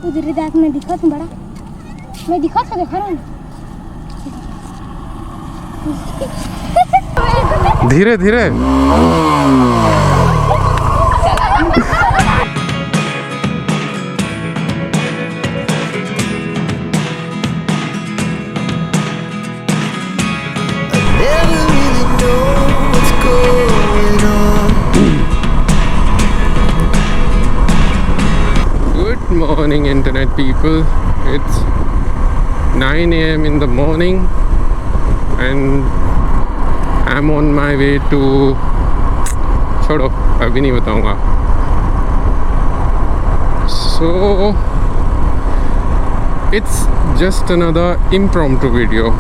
उधर देख मैं दिखा तुम बड़ा मैं दिखा था देखा ना धीरे धीरे Good morning internet people, it's 9 AM in the morning and I'm on my way to छोड़ो अभी नहीं बताऊंगा. So it's just another impromptu video. I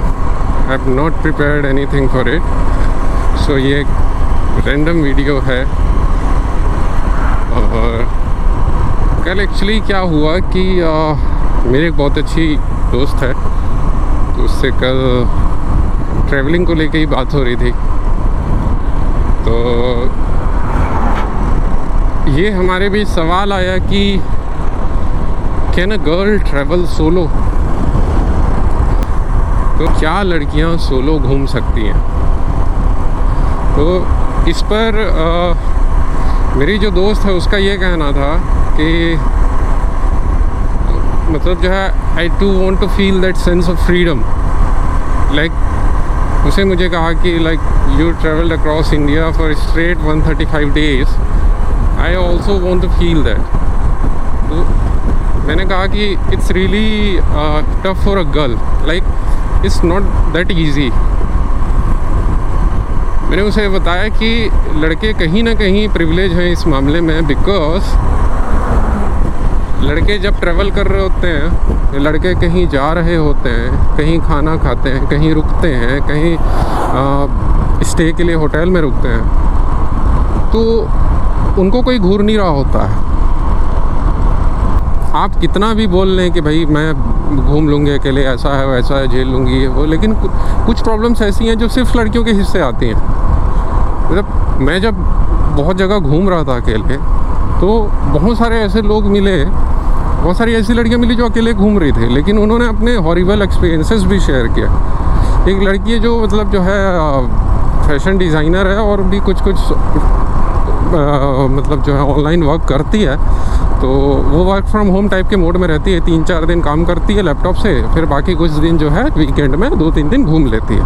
have not prepared anything for it. So ये random video है. और कल actually क्या हुआ कि मेरी एक बहुत अच्छी दोस्त है, तो उससे कल ट्रैवलिंग को लेके ही बात हो रही थी. तो ये हमारे बीच सवाल आया कि can a girl travel solo. तो क्या लड़कियां सोलो घूम सकती हैं? तो इस पर मेरी जो दोस्त है उसका ये कहना था कि मतलब जो है I too want to feel that sense of freedom. Like उसे मुझे कहा कि like you travelled across India for straight 135 days. I also want to feel that. तो मैंने कहा कि it's really tough for a girl, like it's not that easy. मैंने उसे बताया कि लड़के कहीं ना कहीं प्रिविलेज हैं इस मामले में, बिकॉज लड़के जब ट्रैवल कर रहे होते हैं, लड़के कहीं जा रहे होते हैं, कहीं खाना खाते हैं, कहीं रुकते हैं, कहीं स्टे के लिए होटल में रुकते हैं, तो उनको कोई घूर नहीं रहा होता है. आप कितना भी बोल लें कि भाई मैं घूम लूँगी अकेले, ऐसा है वैसा है, झेल लूँगी वो, लेकिन कुछ प्रॉब्लम्स ऐसी हैं जो सिर्फ लड़कियों के हिस्से आती हैं. मतलब मैं जब बहुत जगह घूम रहा था अकेले, तो बहुत सारे ऐसे लोग मिले, बहुत सारी ऐसी लड़कियां मिली जो अकेले घूम रही थी, लेकिन उन्होंने अपने हॉरिबल एक्सपीरियंसेस भी शेयर किया. एक लड़की है जो मतलब जो है फैशन डिज़ाइनर है और भी कुछ मतलब जो है ऑनलाइन वर्क करती है. तो वो वर्क फ्रॉम होम टाइप के मोड में रहती है, 3-4 दिन काम करती है लैपटॉप से, फिर बाकी कुछ दिन जो है वीकेंड में 2-3 दिन घूम लेती है.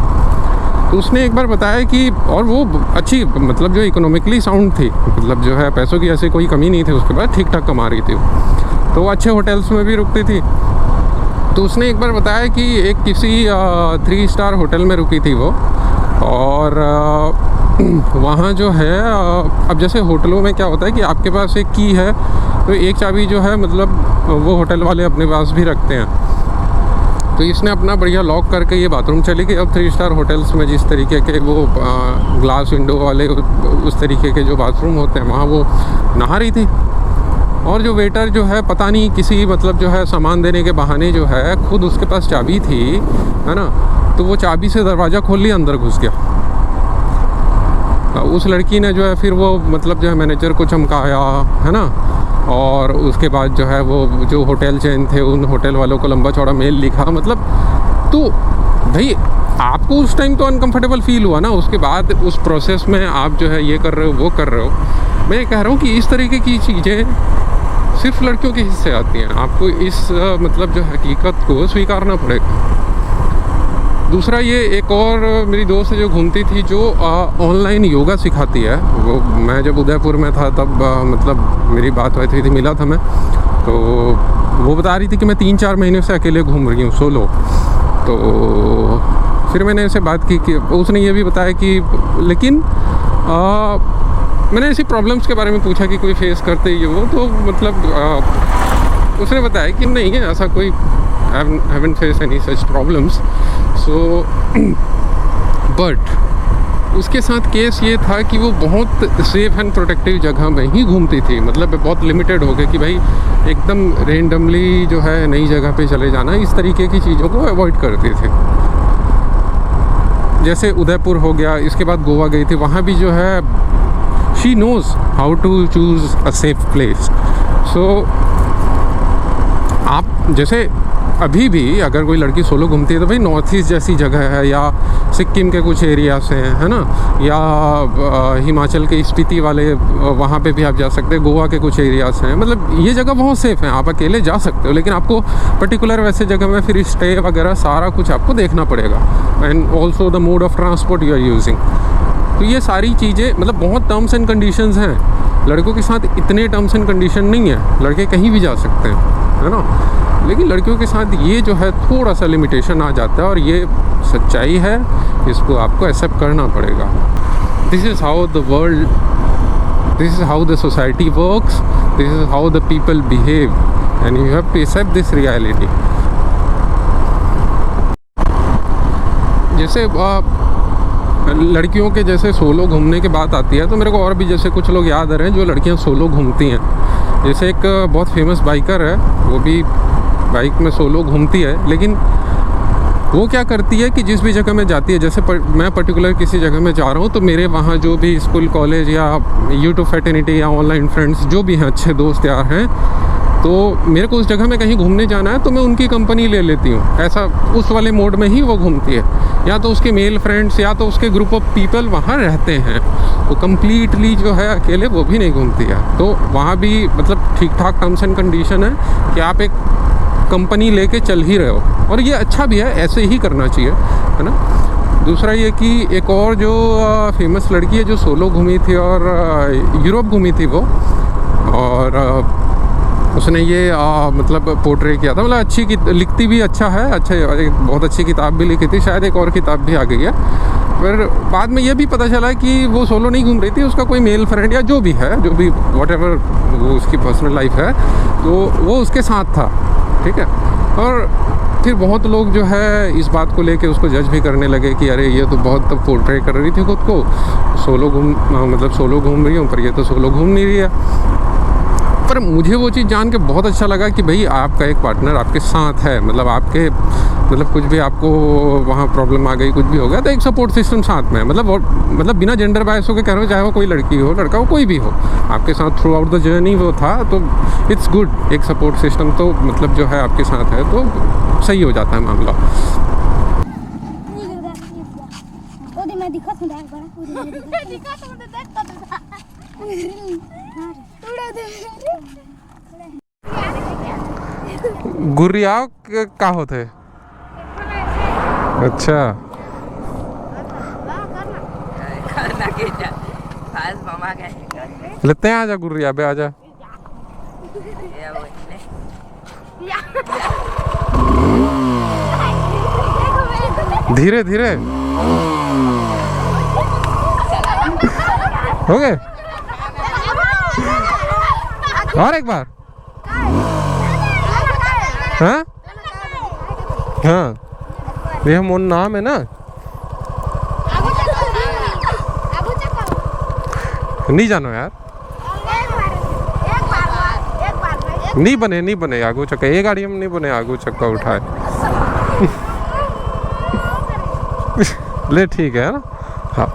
तो उसने एक बार बताया कि, और वो अच्छी मतलब जो इकोनॉमिकली साउंड थी, मतलब जो है पैसों की ऐसे कोई कमी नहीं थी उसके बाद, ठीक ठाक कमा रही थी, तो वो अच्छे होटल्स में भी रुकती थी. तो उसने एक बार बताया कि एक किसी 3 स्टार होटल में रुकी थी वो, और वहाँ जो है अब जैसे होटलों में क्या होता है कि आपके पास एक की है, तो एक चाबी जो है मतलब वो होटल वाले अपने पास भी रखते हैं. तो इसने अपना बढ़िया लॉक करके ये बाथरूम चली गई. अब 3 स्टार होटल्स में जिस तरीके के वो ग्लास विंडो वाले उस तरीके के जो बाथरूम होते हैं, वहाँ वो नहा रही थी. और जो वेटर जो है पता नहीं किसी मतलब जो है सामान देने के बहाने जो है खुद उसके पास चाबी थी, है ना, तो वो चाबी से दरवाज़ा खोल लिया, अंदर घुस गया. उस लड़की ने जो है फिर वो मतलब जो है मैनेजर को चमकाया, है ना, और उसके बाद जो है वो जो होटल चेन थे उन होटल वालों को लंबा चौड़ा मेल लिखा. मतलब तो भाई आपको उस टाइम तो अनकंफर्टेबल फील हुआ ना, उसके बाद उस प्रोसेस में आप जो है ये कर रहे हो वो कर रहे हो. मैं ये कह रहा हूँ कि इस तरीके की चीज़ें सिर्फ लड़कियों के हिस्से आती हैं. आपको इस मतलब जो हकीकत को स्वीकारना पड़ेगा. दूसरा ये एक और मेरी दोस्त है जो घूमती थी, जो ऑनलाइन योगा सिखाती है. वो मैं जब उदयपुर में था तब मतलब मेरी बात हुई थी, मिला था मैं, तो वो बता रही थी कि मैं 3-4 महीने से अकेले घूम रही हूँ सोलो. तो फिर मैंने उससे बात की कि उसने ये भी बताया कि लेकिन मैंने ऐसी प्रॉब्लम्स के बारे में पूछा कि कोई फेस करते ही वो, तो मतलब उसने बताया कि नहीं है ऐसा कोई, I haven't faced any such problems. So but उसके साथ केस ये था कि वो बहुत सेफ एंड प्रोटेक्टिव जगह में ही घूमती थी. मतलब बहुत लिमिटेड हो गया कि भाई एकदम रेंडमली जो है नई जगह पे चले जाना, इस तरीके की चीज़ों को अवॉइड करती थी. जैसे उदयपुर हो गया, इसके बाद गोवा गई थी, वहाँ भी जो है she knows how to choose a safe place. So आप जैसे अभी भी अगर कोई लड़की सोलो घूमती है तो भाई नॉर्थ ईस्ट जैसी जगह है, या सिक्किम के कुछ एरिया से है ना, या हिमाचल के स्पीति वाले वहाँ पे भी आप जा सकते हैं, गोवा के कुछ एरियाज हैं, मतलब ये जगह बहुत सेफ़ है, आप अकेले जा सकते हो। लेकिन आपको पर्टिकुलर वैसे जगह में फिर स्टे वगैरह सारा कुछ आपको देखना पड़ेगा, and also the mode of transport you are using. तो ये सारी चीज़ें मतलब बहुत टर्म्स एंड कंडीशंस हैं। लड़कों के साथ इतने टर्म्स एंड कंडीशन नहीं है, लड़के कहीं भी जा सकते हैं, है ना। लेकिन लड़कियों के साथ ये जो है थोड़ा सा लिमिटेशन आ जाता है, और ये सच्चाई है, इसको आपको एक्सेप्ट करना पड़ेगा। This is how the world, this is how the society works, this is how the people behave, and you have to accept this reality. जैसे लड़कियों के जैसे सोलो घूमने की बात आती है, तो मेरे को और भी जैसे कुछ लोग याद आ रहे हैं जो लड़कियां सोलो घूमती हैं। जैसे एक बहुत फेमस बाइकर है, वो भी बाइक में सोलो घूमती है, लेकिन वो क्या करती है कि जिस भी जगह में जाती है, जैसे मैं पर्टिकुलर किसी जगह में जा रहा हूँ, तो मेरे वहाँ जो भी स्कूल कॉलेज या यूट्यूब फैटर्निटी या ऑनलाइन फ्रेंड्स जो भी हैं, अच्छे दोस्त यार हैं, तो मेरे को उस जगह में कहीं घूमने जाना है तो मैं उनकी कंपनी ले लेती हूँ। ऐसा उस वाले मोड में ही वो घूमती है, या तो उसके मेल फ्रेंड्स या तो उसके ग्रुप ऑफ पीपल वहाँ रहते हैं। वो कम्प्लीटली जो है अकेले वो भी नहीं घूमती है। तो वहाँ भी मतलब ठीक ठाक टर्म्स एंड कंडीशन है कि आप एक कंपनी लेके चल ही रहे हो, और ये अच्छा भी है, ऐसे ही करना चाहिए, है ना। दूसरा ये कि एक और जो फेमस लड़की है जो सोलो घूमी थी और यूरोप घूमी थी वो, और उसने ये मतलब पोर्ट्रे किया था, मतलब अच्छी लिखती भी अच्छा है, अच्छा एक बहुत अच्छी किताब भी लिखी थी, शायद एक और किताब भी आ गई है। फिर बाद में ये भी पता चला कि वो सोलो नहीं घूम रही थी, उसका कोई मेल फ्रेंड या जो भी है, जो भी व्हाटएवर वो उसकी पर्सनल लाइफ है, तो वो उसके साथ था, ठीक है। और फिर बहुत लोग जो है इस बात को लेके उसको जज भी करने लगे कि अरे ये तो बहुत तब पोर्ट्रे कर रही थी खुद को, सोलो घूम रही हूँ, पर ये तो सोलो घूम नहीं रही है। पर मुझे वो चीज़ जान के बहुत अच्छा लगा कि भाई आपका एक पार्टनर आपके साथ है, मतलब आपके मतलब कुछ भी आपको वहाँ प्रॉब्लम आ गई, कुछ भी हो गया, तो एक सपोर्ट सिस्टम साथ में है। मतलब बिना जेंडर बायस हो के कह रहा हूँ, चाहे वो कोई लड़की हो लड़का हो कोई भी हो, आपके साथ थ्रू आउट द जर्नी वो था, तो इट्स गुड। एक सपोर्ट सिस्टम तो मतलब जो है आपके साथ है तो सही हो जाता है मामला। गुरिया का होते? अच्छा, लेते हैं, आजा गुरिया बे आजा। धीरे धीरे हो गए, और एक बार। हाँ हाँ, ये मोन नाम है ना, नहीं जानो यार, नहीं बने आगू चक्का, ये गाड़ी में नहीं बने आगू चक्का उठाए। ले ठीक है ना, हाँ।